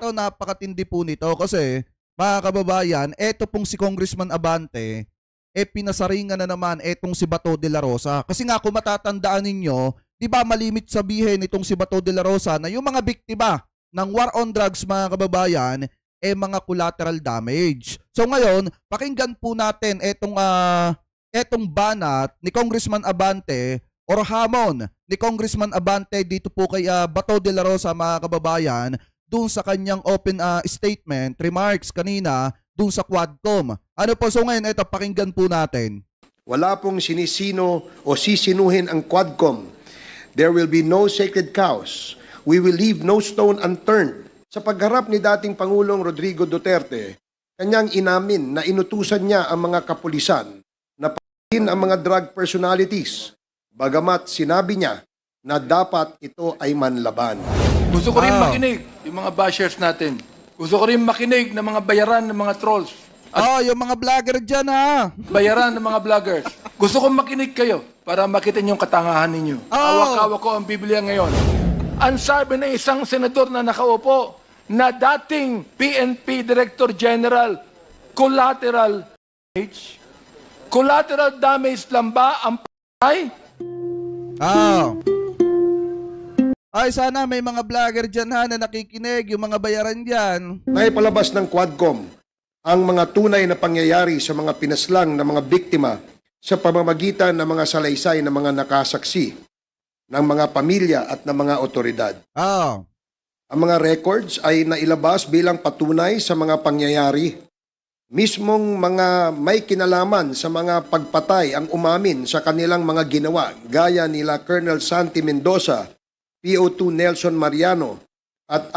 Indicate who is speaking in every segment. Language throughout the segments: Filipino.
Speaker 1: ito napakatindi po nito kasi mga kababayan, eto pong si Congressman Abante, pinasaringan na naman etong si Bato de la Rosa. Kasi nga kung matatandaan ninyo, di ba malimit sabihin itong si Bato de la Rosa na yung mga biktima ng war on drugs mga kababayan, mga collateral damage. So ngayon, pakinggan po natin etong banat ni Congressman Abante or hamon ni Congressman Abante dito po kay Bato de la Rosa mga kababayan dun sa kanyang open statement, remarks kanina dun sa Quadcom. Ano po, so ngayon ito pakinggan po natin.
Speaker 2: Wala pong sinisino o sisinuhin ang Quadcom. There will be no sacred cows. We will leave no stone unturned. Sa pagharap ni dating Pangulong Rodrigo Duterte, kanyang inamin na inutusan niya ang mga kapulisan na patayin ang mga drug personalities. Bagamat sinabi niya na dapat ito ay manlaban.
Speaker 3: Gusto ko rin makinig yung mga bashers natin. Gusto ko rin makinig ng mga bayaran ng mga trolls.
Speaker 1: Yung mga vlogger dyan ha.
Speaker 3: Bayaran ng mga vloggers. Gusto ko makinig kayo para makita niyo yung katangahan ninyo. Hawak-hawak ko ang Biblia ngayon. Ang sabi ng isang senador na nakaupo na dating PNP Director General, collateral damage? Collateral damage lang ba ang patay?
Speaker 1: Ay, sana may mga vlogger dyan ha na nakikinig, yung mga bayaran dyan.
Speaker 2: Naipalabas ng Quadcom ang mga tunay na pangyayari sa mga pinaslang na mga biktima sa pamamagitan ng mga salaysay ng mga nakasaksi ng mga pamilya at ng mga otoridad. Ang mga records ay nailabas bilang patunay sa mga pangyayari. Mismong mga may kinalaman sa mga pagpatay ang umamin sa kanilang mga ginawa gaya nila Colonel Santi Mendoza, PO2 Nelson Mariano at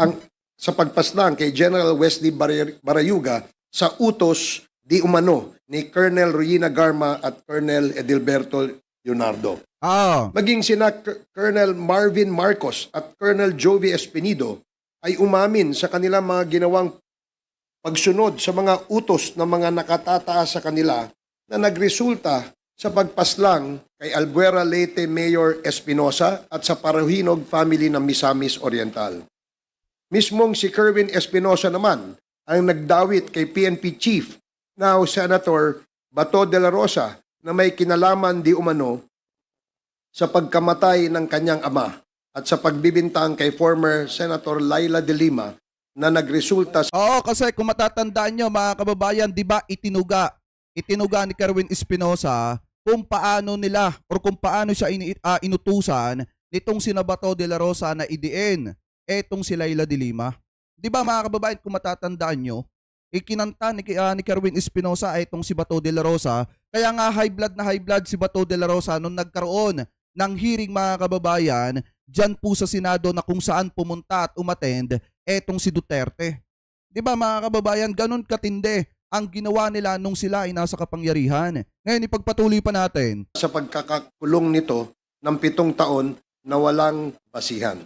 Speaker 2: sa pagpaslang kay General Wesley Barayuga sa utos di umano ni Colonel Ruina Garma at Colonel Edilberto Leonardo. Maging sina Colonel Marvin Marcos at Colonel Jovi Espinido ay umamin sa kanilang mga ginawang pagsunod sa mga utos ng mga nakatataas sa kanila na nagresulta sa pagpaslang kay Albuera Leyte Mayor Espinosa at sa Parahinog family ng Misamis Oriental. Mismong si Kerwin Espinosa naman ang nagdawit kay PNP Chief, now Senator Bato de la Rosa, na may kinalaman di umano sa pagkamatay ng kanyang ama at sa pagbibintang kay former Senator Laila de Lima na nagresulta sa...
Speaker 1: kasi kung matatandaan nyo mga kababayan, di ba itinuga ni Kerwin Espinosa kung paano nila or kung paano siya inutusan nitong sina Bato de la Rosa na idiin etong si Laila de Lima. Di ba mga kababayan, kung matatandaan nyo, ikinanta ni Kerwin Espinosa ay itong si Bato de la Rosa. Kaya nga high blood si Bato de la Rosa nung nagkaroon ng hearing mga kababayan dyan po sa Senado na kung saan pumunta at umattend etong si Duterte. Di ba mga kababayan, ganun katindi ang ginawa nila nung sila ay nasa kapangyarihan. Ngayon ipagpatuloy pa natin.
Speaker 2: Sa pagkakakulong nito ng 7 taon na walang basihan.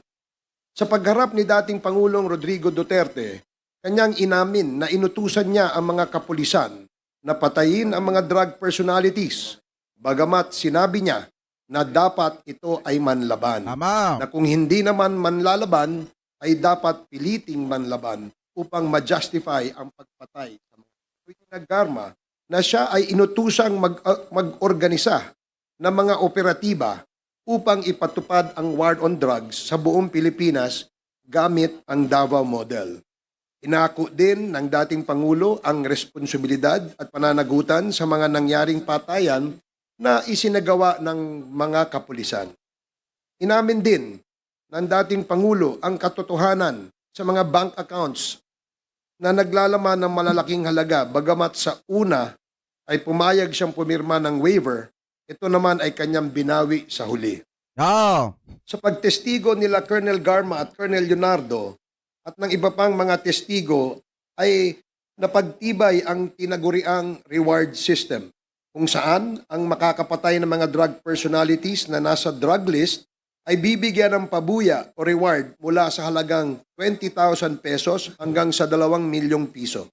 Speaker 2: Sa pagharap ni dating Pangulong Rodrigo Duterte, kanyang inamin na inutusan niya ang mga kapulisan na patayin ang mga drug personalities. Bagamat sinabi niya na dapat ito ay manlaban. Na kung hindi naman manlalaban, ay dapat piliting manlaban upang ma-justify ang pagpatay sa mga Garma na siya ay inutusang mag-organisa ng mga operatiba upang ipatupad ang war on drugs sa buong Pilipinas gamit ang Davao Model. Inako din ng dating Pangulo ang responsibilidad at pananagutan sa mga nangyaring patayan na isinagawa ng mga kapulisan. Inamin din ng dating Pangulo ang katotohanan sa mga bank accounts na naglalaman ng malalaking halaga bagamat sa una ay pumayag siyang pumirma ng waiver, ito naman ay kanyang binawi sa huli. Sa pagtestigo nila Colonel Garma at Colonel Leonardo at ng iba pang mga testigo ay napagtibay ang tinaguriang reward system kung saan ang makakapatay ng mga drug personalities na nasa drug list ay bibigyan ng pabuya o reward mula sa halagang 20,000 pesos hanggang sa 2 milyong piso.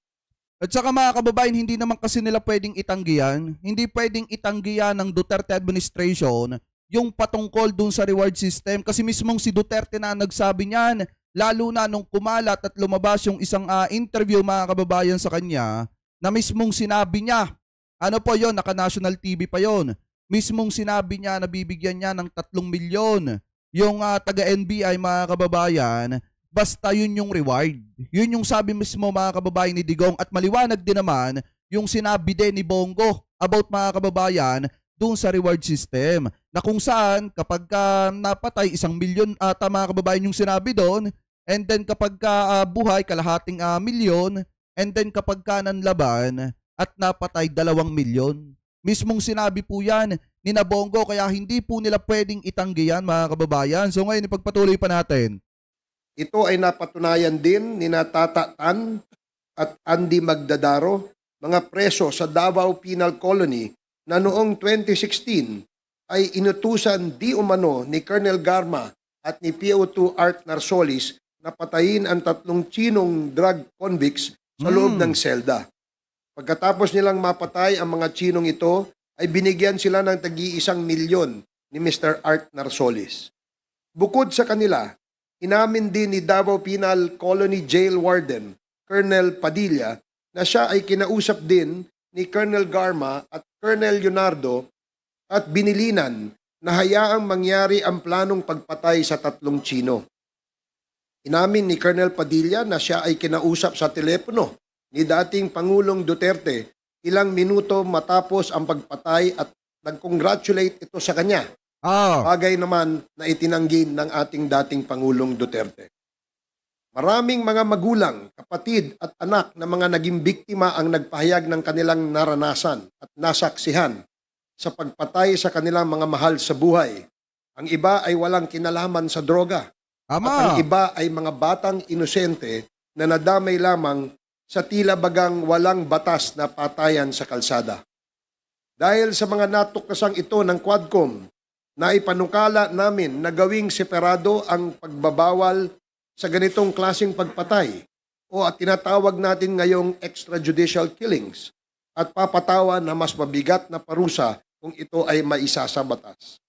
Speaker 1: At saka mga kababayan, hindi naman kasi nila pwedeng itanggihan. Hindi pwedeng itanggihan ng Duterte administration yung patungkol dun sa reward system kasi mismong si Duterte na nagsabi niyan lalo na nung kumalat at lumabas yung isang interview mga kababayan sa kanya na mismong sinabi niya, ano po yon, naka-national TV pa yon, mismong sinabi niya na bibigyan niya ng 3 milyon yung taga-NBI mga kababayan, basta yun yung reward. Yun yung sabi mismo mga kababayan ni Digong, at maliwanag din naman yung sinabi din ni Bongo about mga kababayan doon sa reward system, na kung saan kapag napatay 1 milyon mga kababayan yung sinabi doon, and then kapag buhay kalahating milyon, and then kapag nanlaban at napatay 2 milyon. Mismong sinabi po yan ni Bongo, kaya hindi po nila pwedeng itanggi yan mga kababayan. So ngayon ipagpatuloy pa natin.
Speaker 2: Ito ay napatunayan din ni Tata Tan at Andy Magdadaro, mga preso sa Davao Penal Colony, na noong 2016 ay inutusan di umano ni Colonel Garma at ni PO2 Art Narsolis na patayin ang 3 Chinong drug convicts sa loob ng selda. Pagkatapos nilang mapatay ang mga Chinong ito, ay binigyan sila ng tagi-1 milyon ni Mr. Art Narsolis. Bukod sa kanila, inamin din ni Davao Penal Colony Jail Warden, Colonel Padilla, na siya ay kinausap din ni Colonel Garma at Colonel Leonardo at binilinan na hayaang mangyari ang planong pagpatay sa 3 Chino. Inamin ni Colonel Padilla na siya ay kinausap sa telepono ni dating Pangulong Duterte ilang minuto matapos ang pagpatay at nag-congratulate ito sa kanya. Bagay naman na itinanggi ng ating dating Pangulong Duterte. Maraming mga magulang, kapatid at anak na mga naging biktima ang nagpahayag ng kanilang naranasan at nasaksihan sa pagpatay sa kanilang mga mahal sa buhay. Ang iba ay walang kinalaman sa droga. At ang iba ay mga batang inosente na nadamay lamang sa tila bagang walang batas na patayan sa kalsada. Dahil sa mga natuklasang ito ng Quadcom, na ipanukala namin na gawing separado ang pagbabawal sa ganitong klaseng pagpatay o at tinatawag natin ngayong extrajudicial killings at papatawan na mas mabigat na parusa kung ito ay maisa sa batas.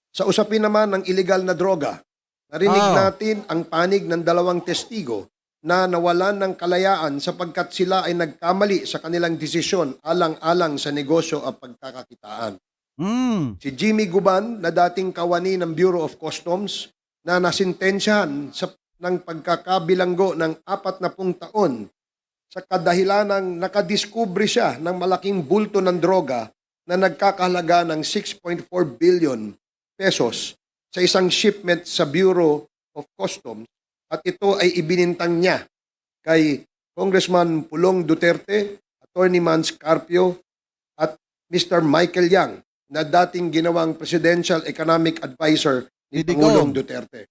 Speaker 2: Sa usapin naman ng illegal na droga, narinig natin ang panig ng 2 testigo na nawalan ng kalayaan sapagkat sila ay nagkamali sa kanilang desisyon alang-alang sa negosyo at pagkakakitaan. Si Jimmy Guban, na dating kawani ng Bureau of Customs, na nasintensyahan ng pagkakabilanggo ng 40 taon sa kadahilanang nakadiskubre siya ng malaking bulto ng droga na nagkakahalaga ng 6.4 billion pesos sa isang shipment sa Bureau of Customs, at ito ay ibinintang niya kay Congressman Pulong Duterte, Attorney Mans Carpio at Mr. Michael Yang, na dating ginawang Presidential Economic Advisor ni Pangulong Duterte.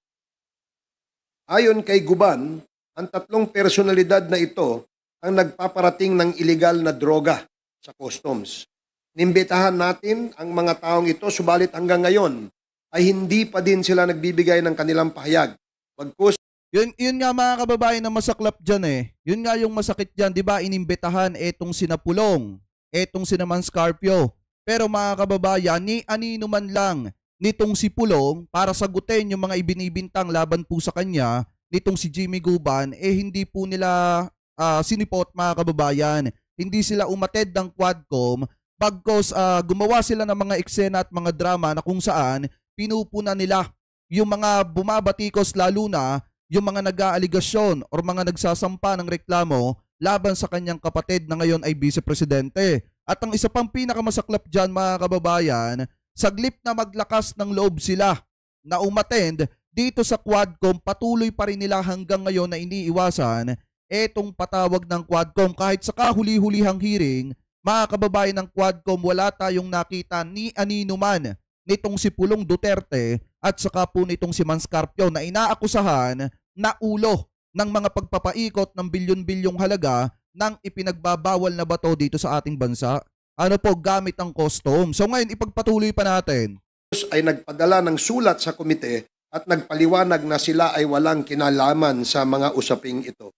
Speaker 2: Ayon kay Guban, ang 3 personalidad na ito ang nagpaparating ng illegal na droga sa customs. Nimbitahan natin ang mga taong ito, subalit hanggang ngayon ay hindi pa din sila nagbibigay ng kanilang pahayag. Pagkus
Speaker 1: Yun nga mga kababayan na masaklap dyan eh. Yun nga yung masakit dyan, di ba? Inimbitahan etong sina Pulong, etong sina Mans Carpio. Pero mga kababayan, ni anino man lang nitong si Pulong para sagutin yung mga ibinibintang laban po sa kanya, nitong si Jimmy Guban, hindi po nila sinipot mga kababayan. Hindi sila umattend ng Quadcom, bagkos gumawa sila ng mga eksena at mga drama na kung saan pinupuna nila yung mga bumabatikos, lalo na yung mga nag-aaligasyon or mga nagsasampa ng reklamo laban sa kanyang kapatid na ngayon ay vice-presidente. At ang isa pang pinakamasaklap dyan mga kababayan, saglip na maglakas ng loob sila na umattend dito sa Quadcom, patuloy pa rin nila hanggang ngayon na iniiwasan etong patawag ng Quadcom. Kahit sa kahuli-hulihang hearing, mga kababayan ng Quadcom, wala tayong nakita ni anino man nitong si Pulong Duterte at saka po nitong si Mans Carpio na inaakusahan na ulo ng mga pagpapaikot ng bilyon-bilyong halaga ng ipinagbabawal na bato dito sa ating bansa. Ano po, gamit ang custom. So ngayon, ipagpatuloy pa natin.
Speaker 2: Ay nagpadala ng sulat sa komite at nagpaliwanag na sila ay walang kinalaman sa mga usaping ito.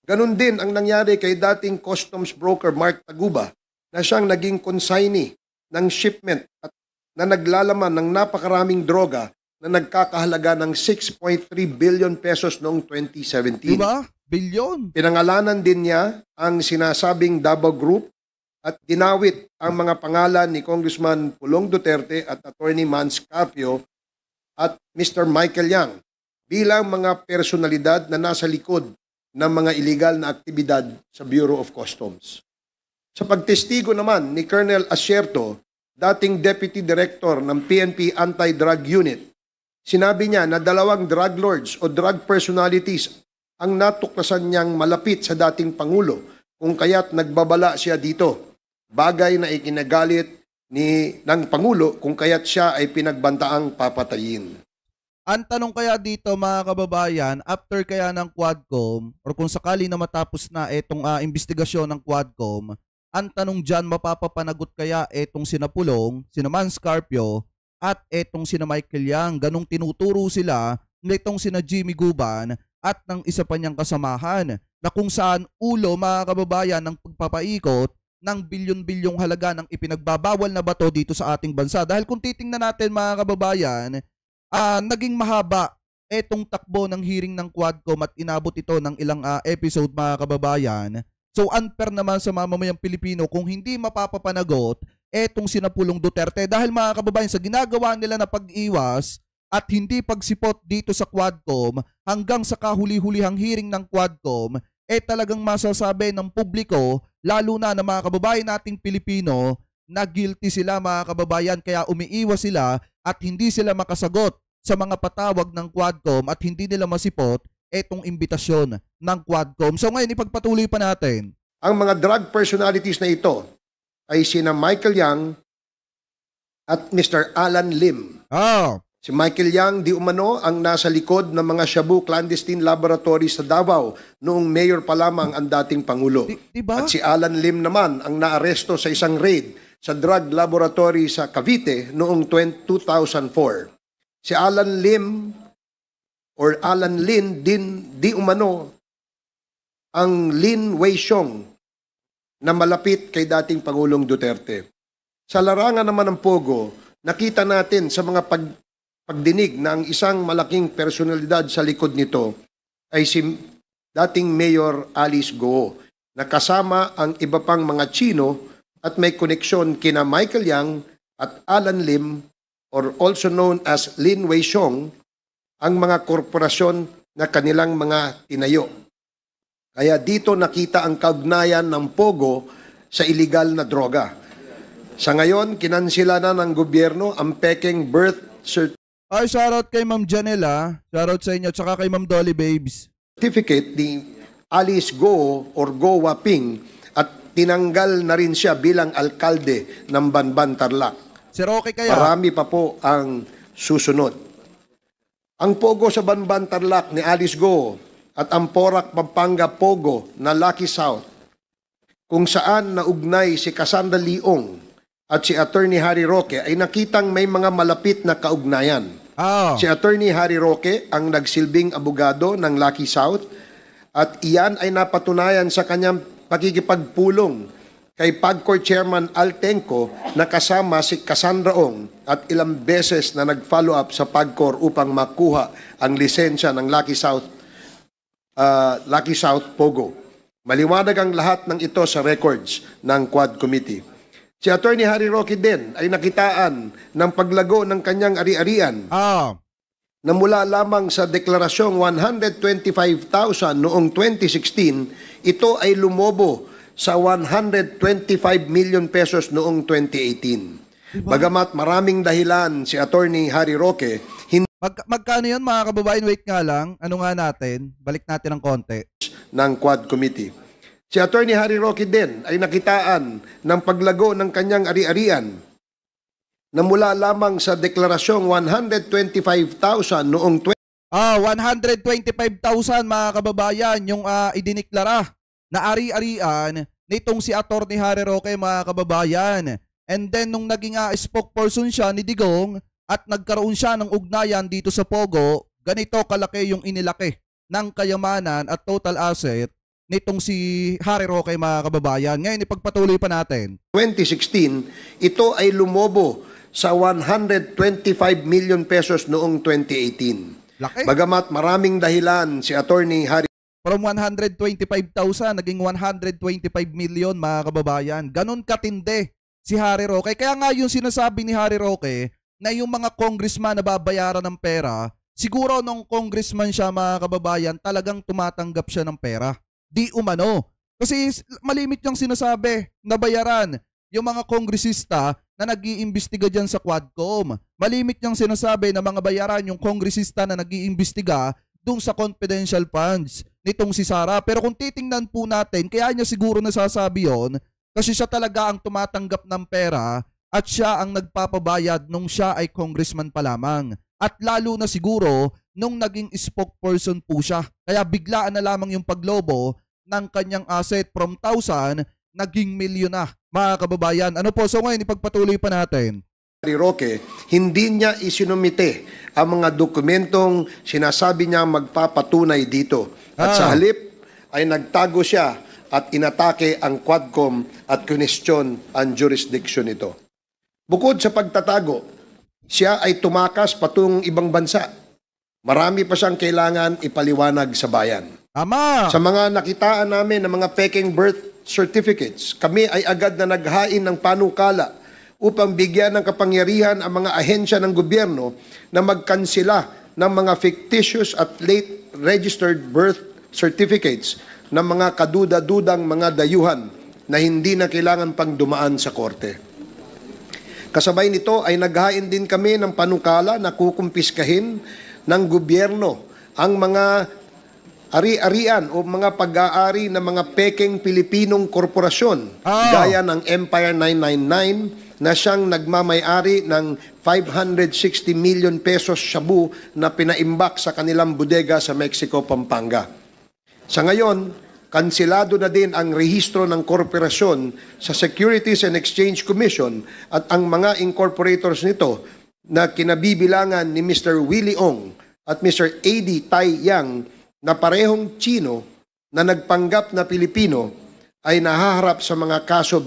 Speaker 2: Ganon din ang nangyari kay dating customs broker Mark Taguba, na siyang naging consignee ng shipment at na naglalaman ng napakaraming droga na nagkakahalaga ng 6.3 billion pesos noong 2017.
Speaker 1: Diba? Bilyon.
Speaker 2: Pinangalanan din niya ang sinasabing Davao Group at dinawit ang mga pangalan ni Congressman Pulong Duterte at Attorney Mans Carpio at Mr. Michael Yang bilang mga personalidad na nasa likod ng mga illegal na aktibidad sa Bureau of Customs. Sa pagtestigo naman ni Colonel Asierto, dating Deputy Director ng PNP Anti-Drug Unit, sinabi niya na 2 drug lords o drug personalities ang natuklasan niyang malapit sa dating Pangulo kung kaya't nagbabala siya dito. Bagay na ikinagalit ng Pangulo kung kaya't siya ay pinagbantaang papatayin.
Speaker 1: Ang tanong kaya dito mga kababayan, after kaya ng Quadcom or kung sakali na matapos na itong investigasyon ng Quadcom, ang tanong dyan, mapapapanagot kaya etong sina Pulong, sina Mans Carpio at etong sina Michael Yang. Ganong tinuturo sila nitong sina Jimmy Guban at ng isa pa niyang kasamahan na kung saan ulo mga kababayan ng pagpapaikot ng bilyon-bilyong halaga ng ipinagbabawal na bato dito sa ating bansa. Dahil kung titingnan natin mga kababayan, naging mahaba etong takbo ng hearing ng Quadcom at inabot ito ng ilang episode mga kababayan. So unfair naman sa mamamayang Pilipino kung hindi mapapapanagot etong sina Pulong Duterte dahil mga kababayan sa ginagawa nila na pag-iwas at hindi pagsipot dito sa Quadcom hanggang sa kahuli-hulihang hearing ng Quadcom, talagang masasabi ng publiko, lalo na ng mga kababayan nating Pilipino, na guilty sila mga kababayan kaya umiiwas sila at hindi sila makasagot sa mga patawag ng Quadcom at hindi nila masipot etong imbitasyon ng Quadcom. So ngayon, ipagpatuloy pa natin.
Speaker 2: Ang mga drug personalities na ito ay sina Michael Yang at Mr. Alan Lim. Si Michael Yang di umano ang nasa likod ng mga Shabu clandestine laboratory sa Davao noong mayor pa lamang ang dating Pangulo.
Speaker 1: Diba?
Speaker 2: At si Alan Lim naman ang naaresto sa isang raid sa drug laboratory sa Cavite noong 2004. Si Alan Lim or Alan Lin din di umano ang Lin Wei-Xiong na malapit kay dating Pangulong Duterte. Sa larangan naman ng Pogo, nakita natin sa mga pagdinig na ang isang malaking personalidad sa likod nito ay si dating Mayor Alice Go na kasama ang iba pang mga Chino at may koneksyon kina Michael Yang at Alan Lim or also known as Lin Wei-Xiong ang mga korporasyon na kanilang mga tinayo. Kaya dito nakita ang kaugnayan ng Pogo sa illegal na droga. Sa ngayon, kinansila na ng gobyerno ang peking birth
Speaker 1: Ay, shoutout kay Ma'am Janela, shoutout sa inyo, tsaka kay Ma'am Dolly Babes.
Speaker 2: certificate ni Alice Go or Go Waping at tinanggal na rin siya bilang alkalde ng Banban, Tarlac.
Speaker 1: Si Roque kaya?
Speaker 2: Marami pa po ang susunod. Ang Pogo sa Banban, Tarlac ni Alice Go at ang Porac, Pampanga Pogo na Lucky South kung saan naugnay si Cassandra Leong at si Attorney Harry Roque ay nakitang may mga malapit na kaugnayan. Si Attorney Harry Roque ang nagsilbing abogado ng Lucky South at iyan ay napatunayan sa kanyang pakikipagpulong kay PAGCOR Chairman Al Tenco na kasama si Cassandra Ong at ilang beses na nag-follow up sa PAGCOR upang makuha ang lisensya ng Lucky South Pogo. Maliwanag ang lahat ng ito sa records ng Quad Committee. Si Attorney Harry Roque din ay nakitaan ng paglago ng kanyang ari-arian na mula lamang sa deklarasyong 125,000 noong 2016, ito ay lumobo sa 125 million pesos noong 2018. Diba? Bagamat maraming dahilan si Attorney Harry Roque,
Speaker 1: magkano yun mga kababayan? Wait nga lang. Ano nga natin? Balik natin ng konti.
Speaker 2: Ng Quad Committee. Si Attorney Harry Roque din ay nakitaan ng paglago ng kanyang ari-arian na mula lamang sa deklarasyong 125,000 noong
Speaker 1: 125,000 mga kababayan yung idiniklara na ari-arian nitong si Attorney Harry Roque mga kababayan. And then nung naging spokesperson siya ni Digong at nagkaroon siya ng ugnayan dito sa Pogo, ganito kalaki yung inilaki ng kayamanan at total asset nitong si Harry Roque mga kababayan. Ngayon ipagpatuloy pa natin.
Speaker 2: 2016, ito ay lumobo sa 125 million pesos noong 2018.
Speaker 1: Laki.
Speaker 2: Bagamat maraming dahilan si Attorney Harry
Speaker 1: From 125,000, naging 125 million, mga kababayan. Ganon katindi si Harry Roque. Kaya nga yung sinasabi ni Harry Roque na yung mga congressman na babayaran ng pera, siguro nung congressman siya, mga kababayan, talagang tumatanggap siya ng pera. Di umano. Kasi malimit yung sinasabi na bayaran yung mga kongresista na nag-iimbestiga dyan sa Quadcom. Malimit yung sinasabi na mga bayaran yung kongresista na nag-iimbestiga dun sa confidential funds nitong si Sara. Pero kung titingnan po natin, kaya niya siguro nasasabi yon kasi siya talaga ang tumatanggap ng pera at siya ang nagpapabayad nung siya ay congressman pa lamang. At lalo na siguro nung naging spokesperson po siya. Kaya biglaan na lamang yung paglobo ng kanyang asset from 1,000 naging milyon na, mga kababayan. Ano po? So ngayon, ipagpatuloy pa natin.
Speaker 2: Roque, hindi niya isinumite ang mga dokumentong sinasabi niya magpapatunay dito. At sa halip ay nagtago siya at inatake ang Quadcom at kinestyon ang jurisdiction nito. Bukod sa pagtatago, siya ay tumakas patungong ibang bansa. Marami pa siyang kailangan ipaliwanag sa bayan.
Speaker 1: Ama!
Speaker 2: Sa mga nakitaan namin ng mga peking birth certificates, kami ay agad na naghain ng panukala upang bigyan ng kapangyarihan ang mga ahensya ng gobyerno na magkansela ng mga fictitious at late registered birth certificates ng mga kaduda-dudang mga dayuhan na hindi na kailangan pang dumaan sa korte. Kasabay nito ay naghain din kami ng panukala na kukumpiskahin ng gobyerno ang mga ari-arian o mga pag-aari ng mga peking Pilipinong korporasyon gaya ng Empire 999 na siyang nagmamay-ari ng 560 million pesos shabu na pinaimbak sa kanilang bodega sa Mexico, Pampanga. Sa ngayon, kansilado na din ang rehistro ng korporasyon sa Securities and Exchange Commission at ang mga incorporators nito na kinabibilangan ni Mr. Willie Ong at Mr. A.D. Tai Yang na parehong Chino na nagpanggap na Pilipino ay nahaharap sa mga kaso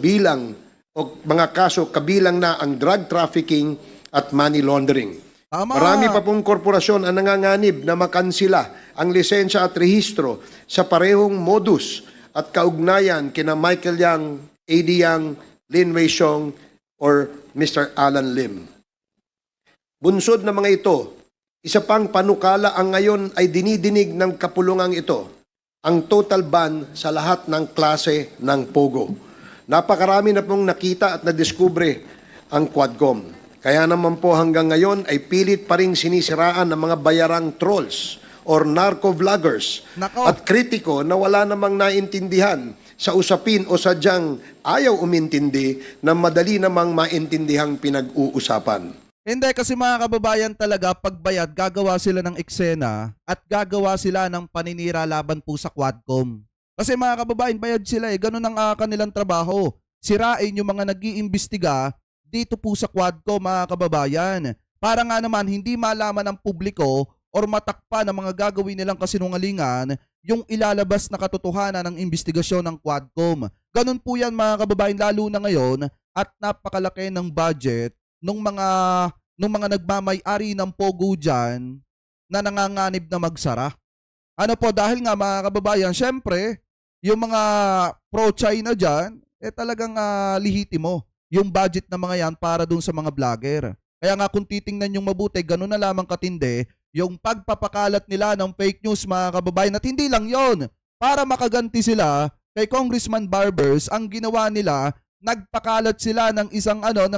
Speaker 2: mga kaso kabilang na ang drug trafficking at money laundering.
Speaker 1: Tama.
Speaker 2: Marami pa pong korporasyon ang nanganganib na makansila ang lisensya at rehistro sa parehong modus at kaugnayan kina Michael Yang, A.D. Yang, Lin Wei Xiong, or Mr. Alan Lim. Bunsod na mga ito, isa pang panukala ang ngayon ay dinidinig ng kapulungang ito, ang total ban sa lahat ng klase ng Pogo. Napakarami na pong nakita at nadiskubre ang Quadcom. Kaya naman po hanggang ngayon ay pilit pa rin sinisiraan ng mga bayarang trolls or narco-vloggers at kritiko na wala namang naintindihan sa usapin o sadyang ayaw umintindi na madali namang maintindihang pinag-uusapan.
Speaker 1: Hindi, kasi mga kababayan talaga, pagbayad, gagawa sila ng eksena at gagawa sila ng paninira laban po sa Quadcom. Kasi mga kababayan, bayad sila eh. Ganun ang kanilang trabaho. Sirain yung mga nag-iimbestiga dito po sa Quadcom, mga kababayan. Para nga naman hindi malaman ng publiko or matakpa ng mga gagawin nilang kasinungalingan yung ilalabas na katotohanan ng investigasyon ng Quadcom. Ganun po yan, mga kababayan, lalo na ngayon at napakalaki ng budget nung mga nagmamay-ari ng Pogo dyan na nanganganib na magsara. Ano po, dahil nga mga kababayan, syempre, yung mga pro-China dyan, talagang lihitimo yung budget na mga yan para dun sa mga vlogger. Kaya nga kung titingnan yung mabuti, ganun na lamang katindi yung pagpapakalat nila ng fake news, mga kababayan. At hindi lang yon, para makaganti sila kay Congressman Barbers, ang ginawa nila, nagpakalat sila ng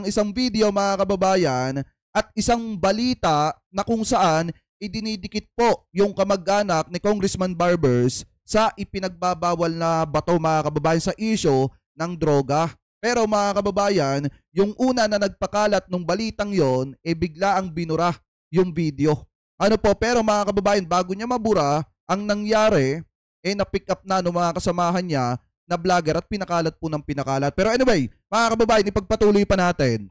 Speaker 1: isang video, mga kababayan, at isang balita na kung saan idinidikit po yung kamag-anak ni Congressman Barbers sa ipinagbabawal na bato, mga kababayan, sa issue ng droga. Pero mga kababayan, yung una na nagpakalat ng balitang yon, bigla ang binura yung video. Ano po, pero mga kababayan, bago niya mabura, ang nangyari, na-pick up na ng mga kasamahan niya na vlogger at pinakalat po ng pinakalat. Pero anyway, mga kababayan, ipagpatuloy pa natin.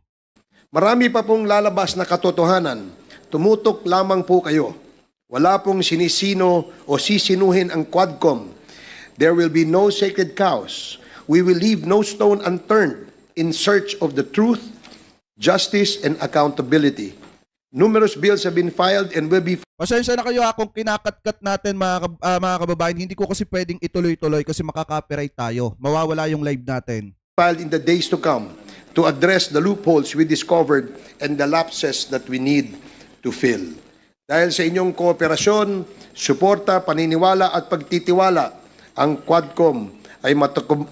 Speaker 2: Marami pa pong lalabas na katotohanan. Tumutok lamang po kayo. Wala pong sinisino o sisinuhin ang Quadcom. There will be no sacred cows. We will leave no stone unturned in search of the truth. justice, and accountability. Numerous bills have been filed and will be
Speaker 1: Pasensya na kayo kung kinakatkat natin mga kababayan. Hindi ko kasi pwedeng ituloy-tuloy kasi makaka-copyright tayo. Mawawala yung live natin.
Speaker 2: filed in the days to come to address the loopholes we discovered and the lapses that we need to fill. Dahil sa inyong kooperasyon, suporta, paniniwala at pagtitiwala, ang Quadcom ay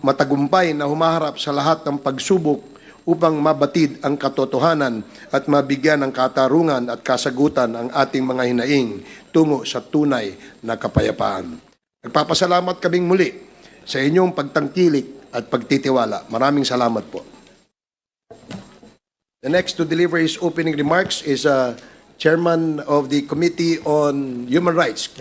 Speaker 2: matagumpay na humaharap sa lahat ng pagsubok upang mabatid ang katotohanan at mabigyan ng katarungan at kasagutan ang ating mga hinaing tungo sa tunay na kapayapaan. Nagpapasalamat kaming muli sa inyong pagtangkilik at pagtitiwala. Maraming salamat po. The next to deliver his opening remarks is Chairman of the Committee on Human Rights.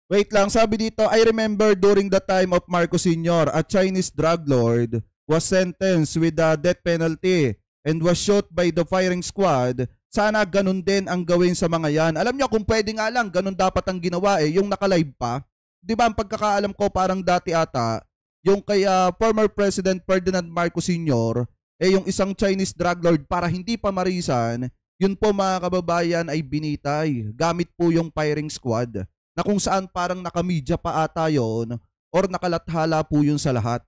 Speaker 1: Wait lang, sabi dito, I remember during the time of Marcos Sr., a Chinese drug lord was sentenced with the death penalty and was shot by the firing squad. Sana ganun din ang gawin sa mga yan. Alam nyo, kung pwede nga lang, ganun dapat ang ginawa yung nakalive pa. Di ba, ang pagkakaalam ko parang dati ata, yung kay former President Ferdinand Marcos Sr., yung isang Chinese drug lord para hindi pa marisan, yun po mga kababayan ay binitay. Gamit po yung firing squad na kung saan parang nakamedya pa ata yun or nakalathala po yun sa lahat.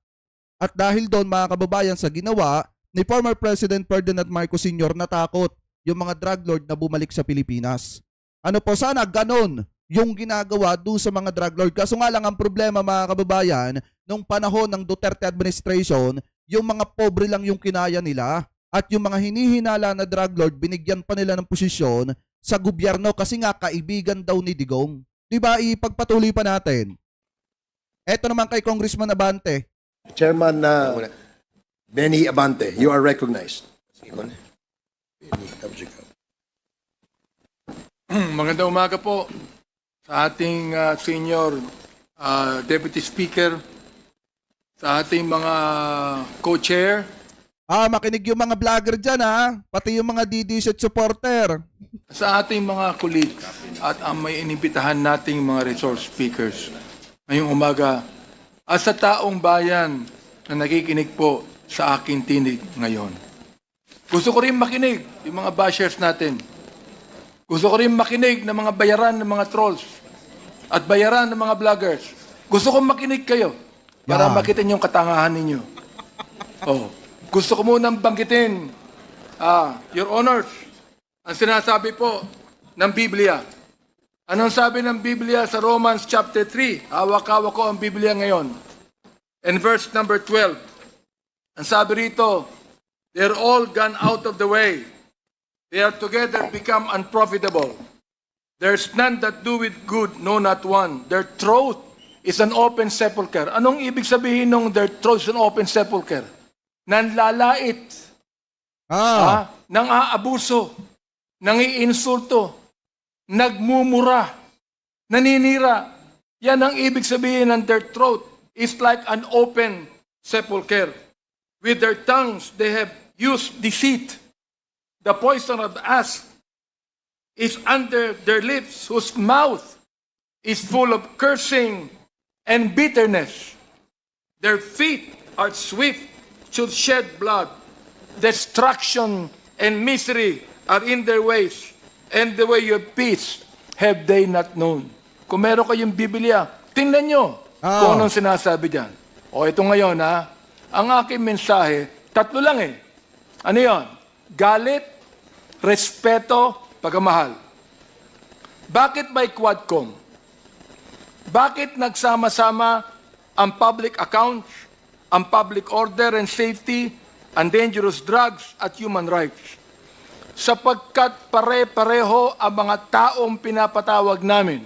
Speaker 1: At dahil doon mga kababayan sa ginawa ni former President Ferdinand Marcos Sr. natakot yung mga drug lord na bumalik sa Pilipinas. Ano po, sana ganon yung ginagawa doon sa mga drug lord. Kaso nga lang ang problema mga kababayan, nung panahon ng Duterte administration, yung mga pobre lang yung kinaya nila at yung mga hinihinala na drug lord binigyan pa nila ng posisyon sa gobyerno kasi nga kaibigan daw ni Digong. Diba, ipagpatuloy pa natin. Eto naman kay Congressman Abante.
Speaker 2: Chairman Benny Abante, you are recognized.
Speaker 3: Magandang umaga po sa ating senior Deputy Speaker, sa ating mga co-chair.
Speaker 1: Makinig yung mga vlogger dyan pati yung mga DD supporter.
Speaker 3: Sa ating mga colleagues at ang may inibitahan nating mga resource speakers ngayong umaga at sa taong bayan na nakikinig po sa aking tinig ngayon. Gusto ko rin makinig yung mga bashers natin. Gusto ko rin makinig ng mga bayaran ng mga trolls at bayaran ng mga vloggers. Gusto ko makinig kayo para makita niyo yung katangahan ninyo. Gusto ko munang banggitin, Your Honors, ang sinasabi po ng Biblia. Anong sabi ng Biblia sa Romans chapter 3? Hawak-hawak ko ang Biblia ngayon. And verse number 12. Ang sabi rito, they're all gone out of the way. They are together become unprofitable. There's none that do it good, no not one. Their throat is an open sepulcher. Anong ibig sabihin ng their throat is an open sepulcher? Nanlalait, nang aabuso, nang iinsulto, nagmumura, naninira. Yan ang ibig sabihin ng their throat is like an open sepulcher. With their tongues they have used deceit. The poison of asp is under their lips, whose mouth is full of cursing and bitterness. Their feet are swift to shed blood. Destruction and misery are in their ways, and the way of peace have they not known. Kung meron kayong Biblia, tingnan nyo kung anong sinasabi dyan. Ito ngayon ang aking mensahe, tatlo lang Ano yon? Galit, respeto, pagmamahal. Bakit may Quadcom? Bakit nagsama-sama ang public accounts, ang public order and safety, ang dangerous drugs at human rights? Sapagkat pare-pareho ang mga taong pinapatawag namin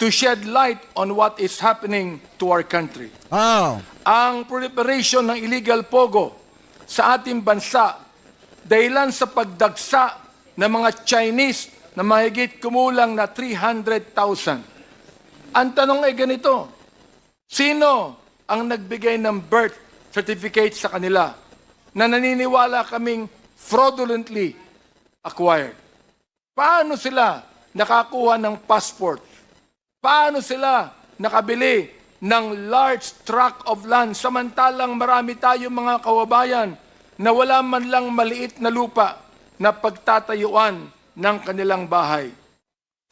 Speaker 3: to shed light on what is happening to our country. Ang proliferation ng illegal pogo sa ating bansa dahilan sa pagdagsa ng mga Chinese na mahigit kumulang na 300,000. Ang tanong ay ganito, sino ang nagbigay ng birth certificate sa kanila na naniniwala kaming fraudulently acquired? Paano sila nakakuha ng passport? Paano sila nakabili ng large tract of land samantalang marami tayong mga kababayan na wala man lang maliit na lupa na pagtatayuan ng kanilang bahay.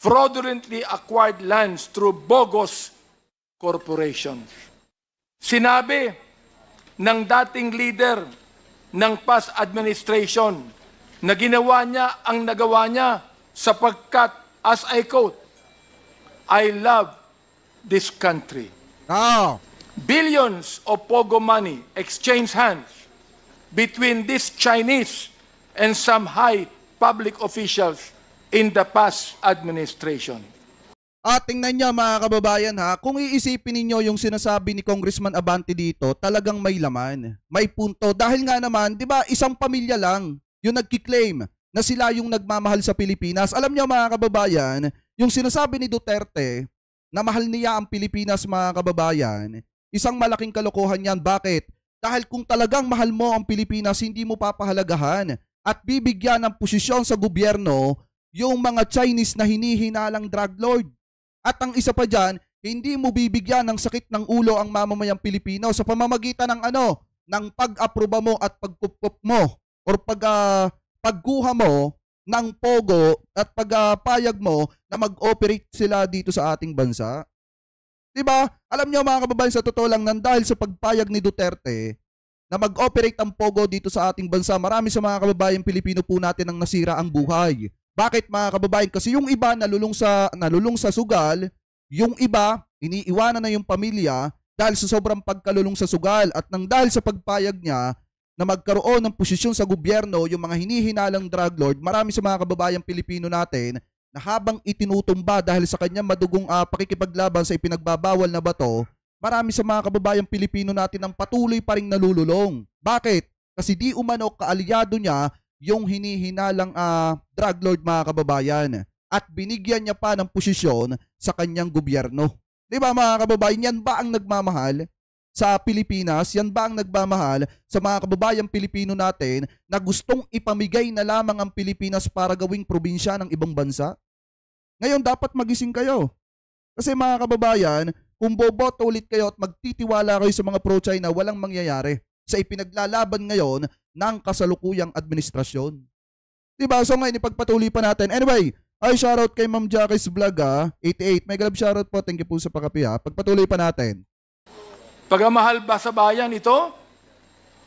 Speaker 3: Fraudulently acquired lands through bogus corporations. Sinabi ng dating leader ng past administration na ginawa niya ang nagawa niya sapagkat, as I quote, I love this country. Billions of pogo money exchanged hands between these Chinese and some high public officials in the past administration.
Speaker 1: At tingnan niyo mga kababayan ha, kung iisipin ninyo yung sinasabi ni Congressman Abante dito, talagang may laman, may punto. Dahil nga naman, di ba, isang pamilya lang yung nagkiklaim na sila yung nagmamahal sa Pilipinas. Alam niyo mga kababayan, yung sinasabi ni Duterte na mahal niya ang Pilipinas mga kababayan, isang malaking kalokohan yan. Bakit? Dahil kung talagang mahal mo ang Pilipinas, hindi mo papahalagahan at bibigyan ng posisyon sa gobyerno yung mga Chinese na hinihinalang drug lord. At ang isa pa dyan, hindi mo bibigyan ng sakit ng ulo ang mamamayang Pilipino sa pamamagitan ng ng pag-aproba mo at pagkukup mo or pagguha mo ng pogo at pagpayag mo na mag-operate sila dito sa ating bansa. Diba? Alam niyo mga kababayan, sa totoo lang, dahil sa pagpayag ni Duterte na mag-operate ang pogo dito sa ating bansa, marami sa mga kababayan Pilipino po natin ang nasira ang buhay. Bakit mga kababayan? Kasi yung iba nalulung sa sugal, yung iba iniiwanan na yung pamilya dahil sa sobrang pagkalulong sa sugal at nang dahil sa pagpayag niya na magkaroon ng posisyon sa gobyerno yung mga hinihinalang drug lord, marami sa mga kababayan Pilipino natin na habang itinutumba dahil sa kanyang madugong pakikipaglaban sa ipinagbabawal na bato, marami sa mga kababayan Pilipino natin ang patuloy pa ring nalululong. Bakit? Kasi di umano kaalyado niya yung hinihinalang drug lord mga kababayan at binigyan niya pa ng posisyon sa kanyang gobyerno. Di ba mga kababayan, yan ba ang nagmamahal sa Pilipinas? Yan ba ang nagmamahal sa mga kababayan Pilipino natin na gustong ipamigay na lamang ang Pilipinas para gawing probinsya ng ibang bansa? Ngayon dapat magising kayo. Kasi mga kababayan, kung boboto ulit kayo at magtitiwala kayo sa mga pro-China, walang mangyayari sa ipinaglalaban ngayon ng kasalukuyang administrasyon. Diba? So ngayon, ipagpatuloy pa natin. Anyway, ay shoutout kay Ma'am Jackie's Vlog 88. May galab shoutout po. Thank you po sa pakapi Pagpatuloy pa natin.
Speaker 3: Pagmamahal ba sa bayan ito?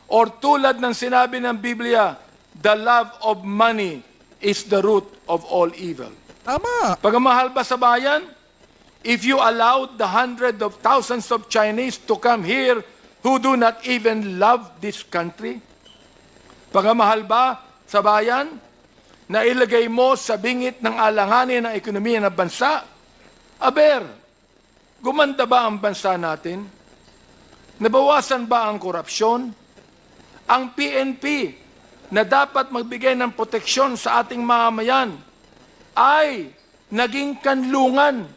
Speaker 3: Or tulad ng sinabi ng Biblia, the love of money is the root of all evil.
Speaker 1: Tama.
Speaker 3: Pagmamahal ba sa bayan? If you allowed the hundreds of thousands of Chinese to come here who do not even love this country? Pagmamahal ba sa bayan na ilagay mo sa bingit ng alanganin ng ekonomiya ng bansa? Aber, gumanda ba ang bansa natin? Nabawasan ba ang korupsyon? Ang PNP na dapat magbigay ng proteksyon sa ating mamamayan ay naging kanlungan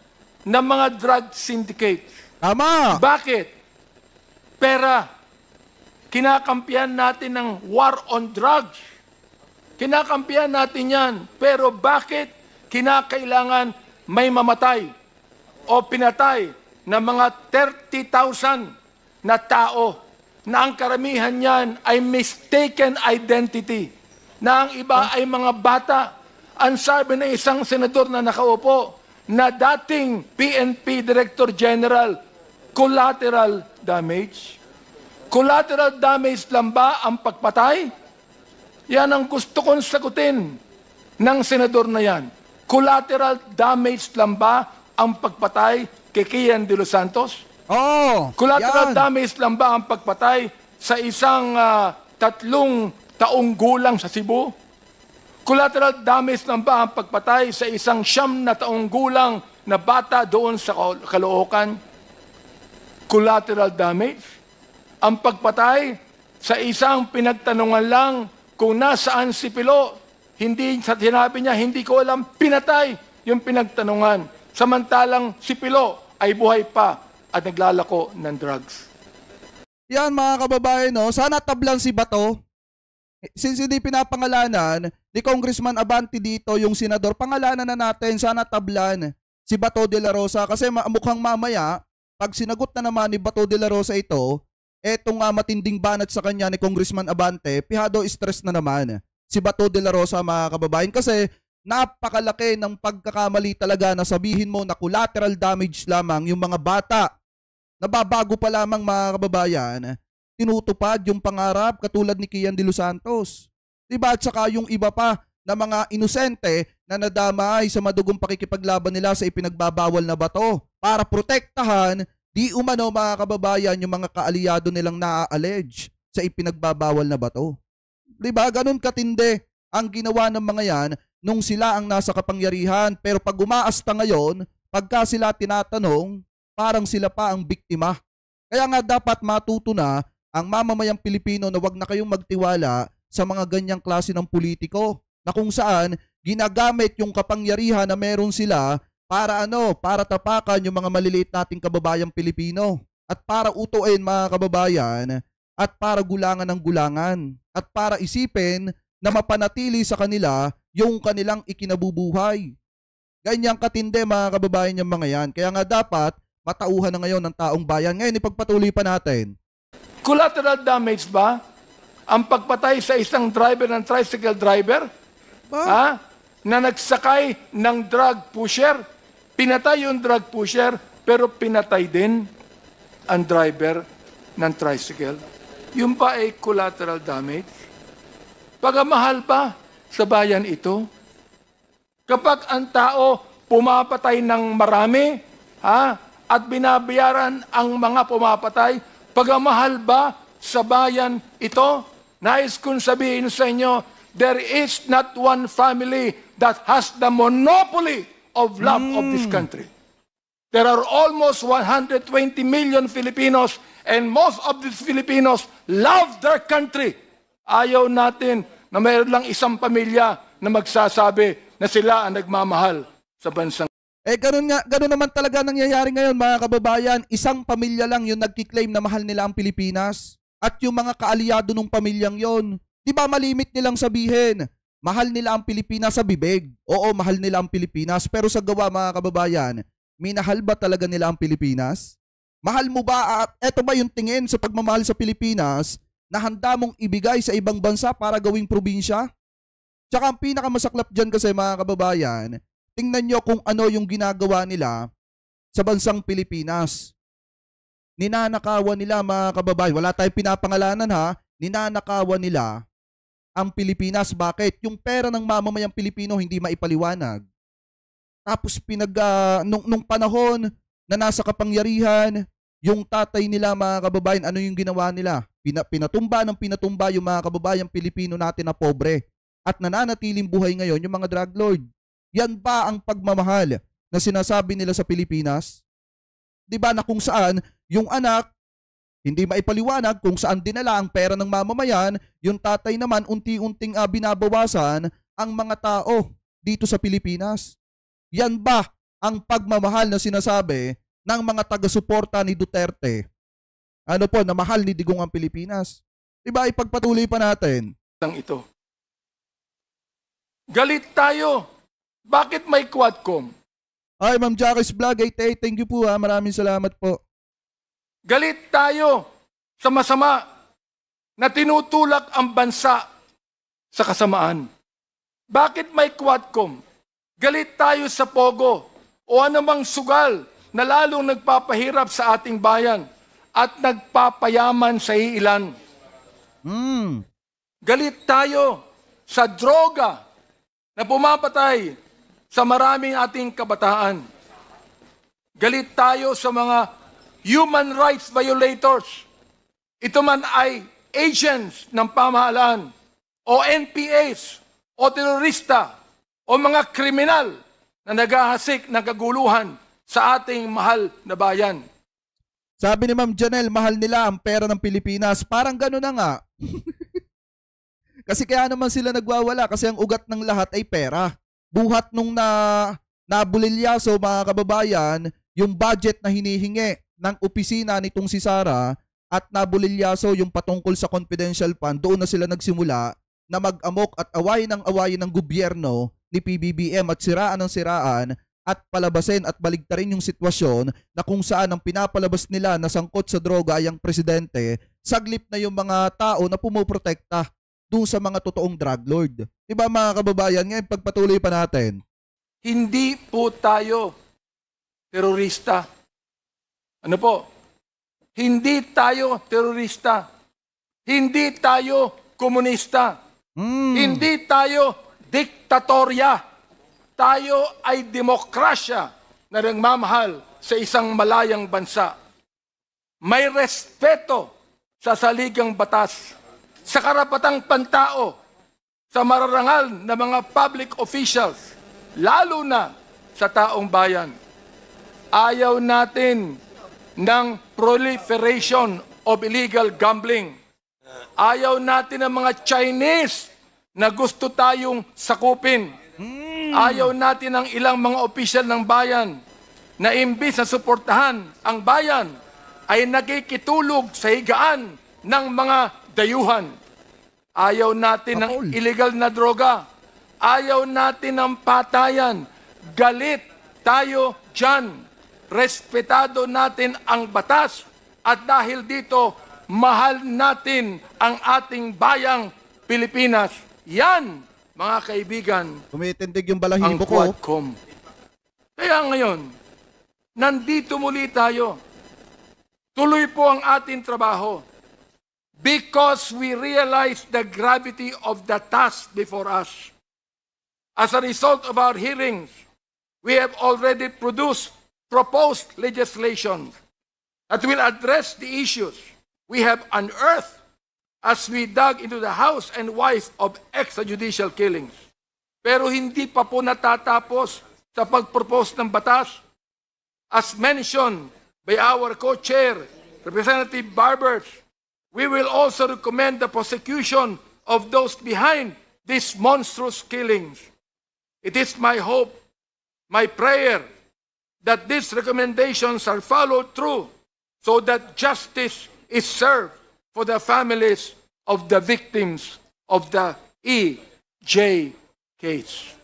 Speaker 3: ng mga drug syndicates.
Speaker 1: Tama.
Speaker 3: Bakit? Pera. Kinakampihan natin ng war on drugs. Kinakampihan natin yan. Pero bakit kinakailangan may mamatay o pinatay na mga 30,000 na tao na ang karamihan yan ay mistaken identity, na ang iba ay mga bata? Ang sabi ng isang senador na nakaupo na dating PNP Director General, collateral damage. Collateral damage lang ba ang pagpatay? Yan ang gusto kong sagutin ng senador na yan. Collateral damage lang ba ang pagpatay kay Kian de los Santos?
Speaker 1: Oh,
Speaker 3: Collateral
Speaker 1: yan.
Speaker 3: damage lang ba ang pagpatay sa isang 3 taong gulang sa Cebu? Collateral damage lang ba ang pagpatay sa isang 9 na taong gulang na bata doon sa Caloocan? Collateral damage? Ang pagpatay sa isang pinagtanungan lang kung nasaan si Pilo, hindi sa sinabi niya, hindi ko alam, pinatay yung pinagtanungan. Samantalang si Pilo ay buhay pa at naglalako ng drugs.
Speaker 1: Yan mga kababayan, no? Sana tablan si Bato. Since hindi pinapangalanan ni Congressman Abante dito yung senador, pangalanan na natin, sana tablan si Bato de la Rosa kasi mukhang mamaya, pag sinagot na naman ni Bato de la Rosa ito, etong matinding banat sa kanya ni Congressman Abante, pihado stress na naman si Bato de la Rosa, mga kababayan, kasi napakalaki ng pagkakamali talaga na sabihin mo na collateral damage lamang yung mga bata. Nababago pa lamang, mga kababayan, tinutupad yung pangarap katulad ni Kian de los Santos. Diba? At saka yung iba pa na mga inosente na nadamay sa madugong pakikipaglaban nila sa ipinagbabawal na bato para protektahan di umano, mga kababayan, yung mga kaalyado nilang na-allege sa ipinagbabawal na bato. Diba? Ganun katindi ang ginawa ng mga yan nung sila ang nasa kapangyarihan. Pero pag umaasta ngayon, pagka sila tinatanong, parang sila pa ang biktima. Kaya nga dapat matuto na ang mamamayang Pilipino na wag na kayong magtiwala sa mga ganyang klase ng politiko na kung saan ginagamit yung kapangyarihan na meron sila para para tapakan yung mga maliliit nating kababayang Pilipino at para utuin, mga kababayan, at para gulangan ng gulangan at para isipin na mapanatili sa kanila yung kanilang ikinabubuhay. Ganyang katindi, mga kababayan, yung mga yan. Kaya nga dapat matauhan na ngayon ng taong bayan. Ngayon, ipagpatuloy pa natin.
Speaker 3: Collateral damage ba ang pagpatay sa isang driver ng tricycle driver? Na nagsakay ng drug pusher? Pinatay yung drug pusher, pero pinatay din ang driver ng tricycle. Yung pa ay collateral damage. Pagamahal pa sa bayan ito. Kapag ang tao pumapatay ng marami, at binabayaran ang mga pumapatay, pagamahal ba sa bayan ito? Nais kong sabihin sa inyo, there is not one family that has the monopoly of love of this country. There are almost 120 million Filipinos, and most of these Filipinos love their country. Ayaw natin na mayroon lang isang pamilya na magsasabi na sila ang nagmamahal sa bansang.
Speaker 1: Ganun naman talaga nangyayari ngayon, mga kababayan. Isang pamilya lang yung nagkiklaim na mahal nila ang Pilipinas. At yung mga kaalyado ng pamilyang yon, di ba malimit nilang sabihin, mahal nila ang Pilipinas sa bibig. Oo, mahal nila ang Pilipinas. Pero sa gawa, mga kababayan, minahal ba talaga nila ang Pilipinas? Mahal mo ba? Eto ba yung tingin sa pagmamahal sa Pilipinas na handa mong ibigay sa ibang bansa para gawing probinsya? Tsaka ang pinakamasaklap dyan kasi, mga kababayan, tingnan nyo kung ano yung ginagawa nila sa bansang Pilipinas. Ninanakawan nila, mga kababayan. Wala tayong pinapangalanan, ha. Ninanakawan nila ang Pilipinas. Bakit? Yung pera ng mamamayang Pilipino hindi maipaliwanag. Tapos nung panahon na nasa kapangyarihan, yung tatay nila, mga kababayan, ano yung ginawa nila? Pinatumba yung mga kababayang Pilipino natin na pobre at nananatiling buhay ngayon yung mga drug lord. Yan ba ang pagmamahal na sinasabi nila sa Pilipinas? Diba na kung saan yung anak hindi maipaliwanag kung saan dinala ang pera ng mamamayan, yung tatay naman unti-unting binabawasan ang mga tao dito sa Pilipinas. Yan ba ang pagmamahal na sinasabi ng mga taga-suporta ni Duterte? Ano po, na mahal ni Digong ang Pilipinas? Diba, ipagpatuloy pa natin.
Speaker 3: Ito. Galit tayo. Bakit may Quadcom?
Speaker 1: Ay, Ma'am Jacques Vlog, thank you po, maraming salamat po.
Speaker 3: Galit tayo sa masama na tinutulak ang bansa sa kasamaan. Bakit may Quadcom? Galit tayo sa Pogo o anumang sugal na lalong nagpapahirap sa ating bayan at nagpapayaman sa iilan. Galit tayo sa droga na pumapatay sa maraming ating kabataan. Galit tayo sa mga human rights violators. Ito man ay agents ng pamahalaan o NPAs o terorista o mga kriminal na naghahasik ng kaguluhan sa ating mahal na bayan.
Speaker 1: Sabi ni Ma'am Janelle, mahal nila ang pera ng Pilipinas. Parang gano'n na nga. Kasi kaya naman sila nagwawala kasi ang ugat ng lahat ay pera. Buhat nung nabulilyaso, mga kababayan, yung budget na hinihingi ng opisina nitong si Sara at nabulilyaso yung patungkol sa confidential fund, doon na sila nagsimula na mag-amok at awayin ng gobyerno ni PBBM at siraan ng siraan at palabasin at baligtarin yung sitwasyon na kung saan ang pinapalabas nila na sangkot sa droga ay ang presidente, saglip na yung mga tao na pumoprotekta dun sa mga totoong drug lord. Diba mga kababayan, ngayon pagpatuloy pa natin.
Speaker 3: Hindi po tayo terorista. Ano po? Hindi tayo terorista. Hindi tayo komunista. Hindi tayo diktatorya. Tayo ay demokrasya na nagmamahal sa isang malayang bansa. May respeto sa saligang batas, sa karapatang pantao, sa mararangal na mga public officials, lalo na sa taong bayan. Ayaw natin ng proliferation of illegal gambling. Ayaw natin ng mga Chinese na gusto tayong sakupin. Ayaw natin ng ilang mga opisyal ng bayan na imbis na suportahan ang bayan ay nakikitulog sa higaan ng mga dayuhan. Ayaw natin ng illegal na droga. Ayaw natin ng patayan. Galit tayo dyan. Respetado natin ang batas at dahil dito, mahal natin ang ating bayang Pilipinas. Yan, mga kaibigan,
Speaker 1: Tumitindig yung
Speaker 3: ang
Speaker 1: balahibo ko.
Speaker 3: Quadcom. Kaya ngayon, nandito muli tayo. Tuloy po ang ating trabaho because we realize the gravity of the task before us. As a result of our hearings, we have already proposed legislation that will address the issues we have unearthed as we dug into the house and wife of extrajudicial killings. Pero hindi pa po natatapos sa pag-propose ng batas. As mentioned by our co-chair, Representative Barbers, we will also recommend the prosecution of those behind these monstrous killings. It is my hope, my prayer, that these recommendations are followed through so that justice is served for the families of the victims of the EJ case.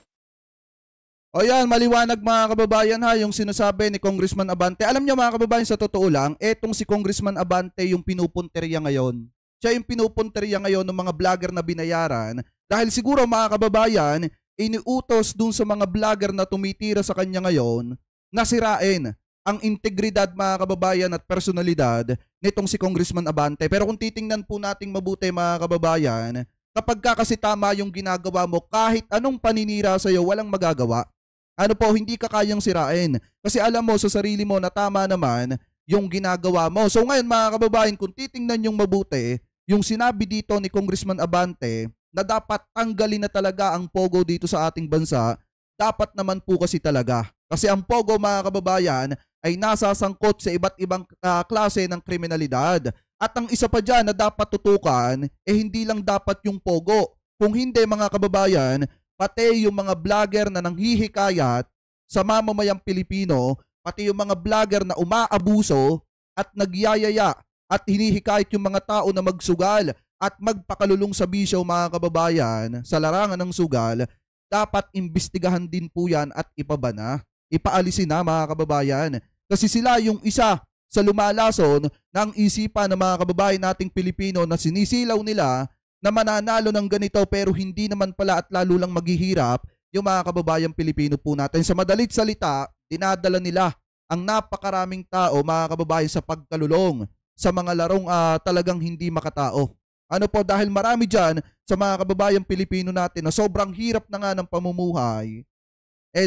Speaker 1: O yan, maliwanag mga kababayan ha, yung sinasabi ni Congressman Abante. Alam niyo mga kababayan, sa totoo lang, etong si Congressman Abante yung pinupunteriya ngayon. Siya yung pinupunteriya ngayon ng mga vlogger na binayaran dahil siguro mga kababayan, iniutos dun sa mga vlogger na tumitira sa kanya ngayon na sirain ang integridad mga kababayan at personalidad nitong si Congressman Abante. Pero kung titingnan po nating mabuti mga kababayan, kapag kasi tama yung ginagawa mo, kahit anong paninira sa'yo, walang magagawa. Ano po, hindi ka kayang sirain. Kasi alam mo sa sarili mo na tama naman yung ginagawa mo. So ngayon mga kababayan, kung titingnan yung mabuti, yung sinabi dito ni Congressman Abante na dapat tanggalin na talaga ang pogo dito sa ating bansa, dapat naman po kasi talaga. Kasi ang pogo mga kababayan ay nasasangkot sa iba't ibang klase ng kriminalidad. At ang isa pa dyan na dapat tutukan, hindi lang dapat yung pogo. Kung hindi mga kababayan, pati yung mga vlogger na nanghihikayat sa mamamayang Pilipino, pati yung mga vlogger na umaabuso at nagyayaya at hinihikayat yung mga tao na magsugal at magpakalulong sa bisyo mga kababayan sa larangan ng sugal, dapat imbestigahan din po yan at ipabana, ipaalisin na mga kababayan. Kasi sila yung isa sa lumalason ng isipan ng mga kababayan nating Pilipino na sinisilaw nila na mananalo ng ganito pero hindi naman pala at lalo lang maghihirap yung mga kababayang Pilipino po natin. Sa madalit salita, dinadala nila ang napakaraming tao mga kababayan sa pagkalulong sa mga larong talagang hindi makatao. Ano po, dahil marami dyan sa mga kababayang Pilipino natin na sobrang hirap na nga ng pamumuhay,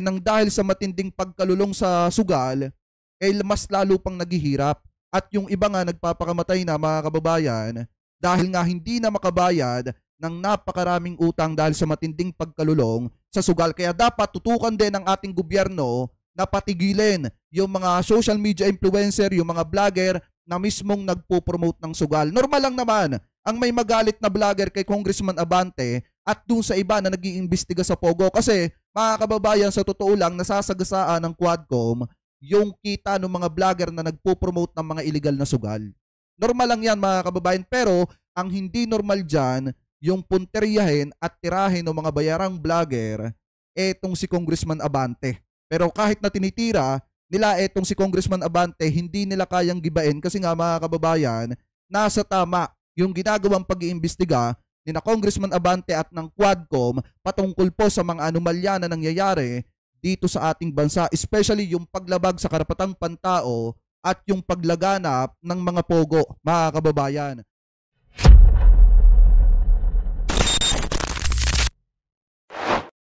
Speaker 1: nang dahil sa matinding pagkalulong sa sugal, mas lalo pang naghihirap. At yung iba nga nagpapakamatay na mga kababayan dahil nga hindi na makabayad ng napakaraming utang dahil sa matinding pagkalulong sa sugal. Kaya dapat tutukan din ng ating gobyerno na patigilin yung mga social media influencer, yung mga vlogger na mismong nagpo-promote ng sugal. Normal lang naman ang may magalit na vlogger kay Congressman Abante at dun sa iba na nag-iimbestiga sa Pogo. Kasi mga kababayan, sa totoo lang, nasasagasaan ng Quadcom yung kita ng mga vlogger na nagpo-promote ng mga illegal na sugal. Normal lang yan mga kababayan, pero ang hindi normal dyan, yung punteriyahin at tirahin ng mga bayarang vlogger, etong si Congressman Abante. Pero kahit na tinitira nila etong si Congressman Abante, hindi nila kayang gibain kasi nga mga kababayan, nasa tama yung ginagawang pag-iimbestiga ni na Congressman Abante at ng Quadcom patungkol po sa mga anomalya na nangyayari dito sa ating bansa, especially yung paglabag sa karapatang pantao at yung paglaganap ng mga pogo, mga kababayan.